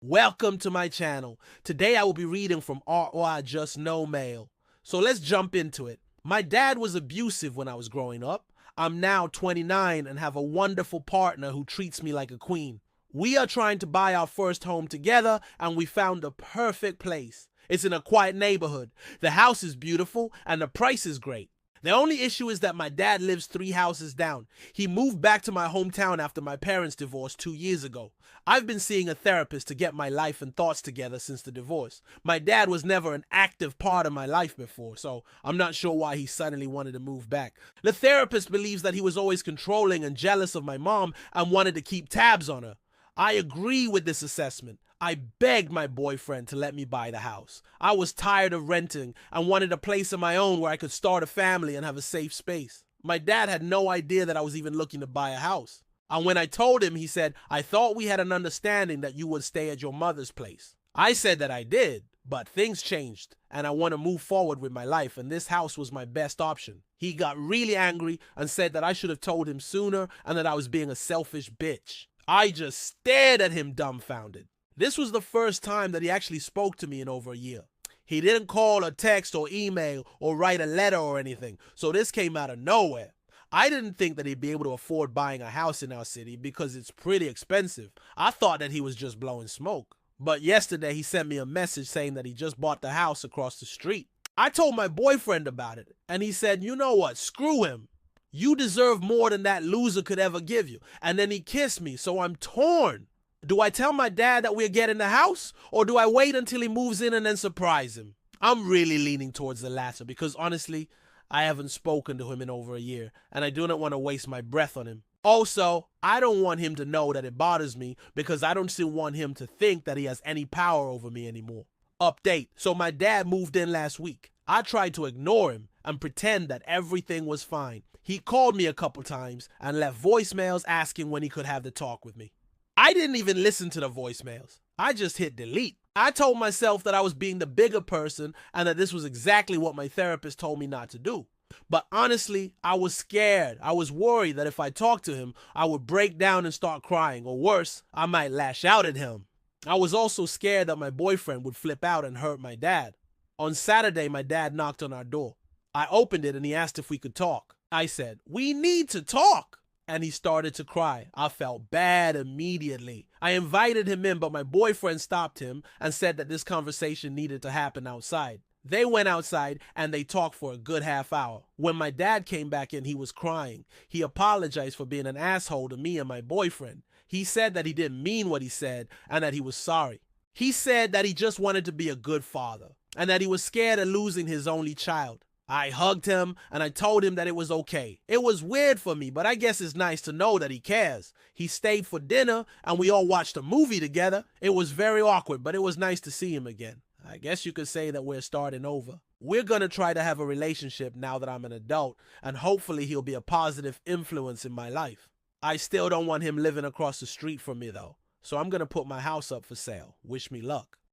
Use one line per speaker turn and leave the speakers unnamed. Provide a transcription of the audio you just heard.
Welcome to my channel. Today I will be reading from R.O.I. Just No Mail. So let's jump into it. My dad was abusive when I was growing up. I'm now 29 and have a wonderful partner who treats me like a queen. We are trying to buy our first home together and we found the perfect place. It's in a quiet neighborhood. The house is beautiful and the price is great. The only issue is that my dad lives 3 houses down. He moved back to my hometown after my parents divorced 2 years ago. I've been seeing a therapist to get my life and thoughts together since the divorce. My dad was never an active part of my life before, so I'm not sure why he suddenly wanted to move back. The therapist believes that he was always controlling and jealous of my mom and wanted to keep tabs on her. I agree with this assessment. I begged my boyfriend to let me buy the house. I was tired of renting and wanted a place of my own where I could start a family and have a safe space. My dad had no idea that I was even looking to buy a house. And when I told him, he said, "I thought we had an understanding that you would stay at your mother's place." I said that I did, but things changed and I want to move forward with my life and this house was my best option. He got really angry and said that I should have told him sooner and that I was being a selfish bitch. I just stared at him dumbfounded. This was the first time that he actually spoke to me in over a year. He didn't call or text or email or write a letter or anything, so this came out of nowhere. I didn't think that he'd be able to afford buying a house in our city because it's pretty expensive. I thought that he was just blowing smoke. But yesterday he sent me a message saying that he just bought the house across the street. I told my boyfriend about it, and he said, "You know what, screw him. You deserve more than that loser could ever give you." And then he kissed me, so I'm torn. Do I tell my dad that we're getting the house, or do I wait until he moves in and then surprise him? I'm really leaning towards the latter because honestly, I haven't spoken to him in over a year, and I do not want to waste my breath on him. Also, I don't want him to know that it bothers me because I don't still want him to think that he has any power over me anymore. Update. So my dad moved in last week. I tried to ignore him and pretend that everything was fine. He called me a couple times and left voicemails asking when he could have the talk with me. I didn't even listen to the voicemails. I just hit delete. I told myself that I was being the bigger person and that this was exactly what my therapist told me not to do. But honestly, I was scared. I was worried that if I talked to him, I would break down and start crying, or worse, I might lash out at him. I was also scared that my boyfriend would flip out and hurt my dad. On Saturday, my dad knocked on our door. I opened it and he asked if we could talk. I said, "We need to talk." And he started to cry. I felt bad immediately. I invited him in, but my boyfriend stopped him and said that this conversation needed to happen outside. They went outside and they talked for a good half hour. When my dad came back in, he was crying. He apologized for being an asshole to me and my boyfriend. He said that he didn't mean what he said and that he was sorry. He said that he just wanted to be a good father and that he was scared of losing his only child. I hugged him and I told him that it was okay. It was weird for me, but I guess it's nice to know that he cares. He stayed for dinner and we all watched a movie together. It was very awkward, but it was nice to see him again. I guess you could say that we're starting over. We're gonna try to have a relationship now that I'm an adult, and hopefully he'll be a positive influence in my life. I still don't want him living across the street from me though, so I'm gonna put my house up for sale. Wish me luck.